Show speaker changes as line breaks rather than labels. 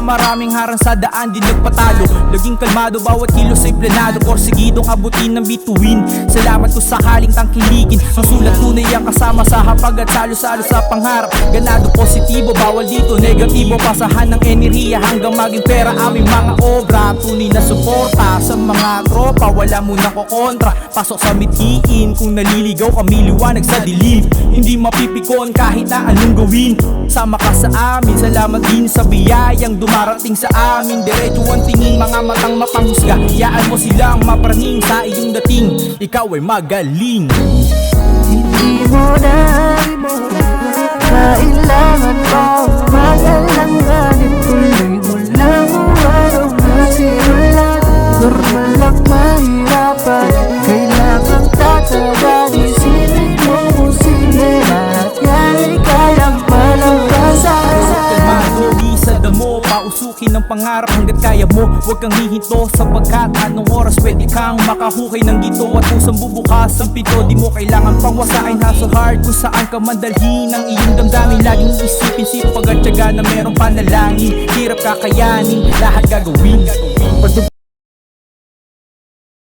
maraming harang sa daan, di nagpatalo. Laging kalmado, bawat kilos ay planado, porsigidong abutin ng bituin. Salamat kung sakaling tangkiligin. Ang sulat tunay ang kasama sa hapag at salo-salo sa pangarap. Ganado positibo, bawal dito negatibo. Pasahan ng enerhiya hanggang maging pera aming mga obra. Tunay na suporta sa mga tropa, wala munang kokontra. Pasok sa mithiin, kung naliligaw kami liwanag sa dilim. Hindi mapipikon kahit na anong gawin. Sama ka sa amin, salamat din sa biyayang dumarating sa amin. Diretso ang tingin, mga matang mapanghusga. Hayaan mo silang mapraning sa iyong dating. Ikaw ay magaling.
Hindi mo na kailangan pa mag-alanganin. Tuloy mo lang anong nasimulan. Normal lang mahirapan, kailangang tataganin. Isipin mo kung sino at yan ay kayang malampasan.
Kalmado, di sa damo, pausukin ng pangarap hanggat kaya mo. Huwag kang hihinto sapagkat anong oras pwede kang makahukay ng gito. At kusang bubukas ang pinto, di mo kailangan pang wasain. Hustle hard kung saan ka mandalhin ang iyong damdamin. Laging isipin sipag at tiyaga na merong panalangin. Hirap kakayanin, lahat gagawin.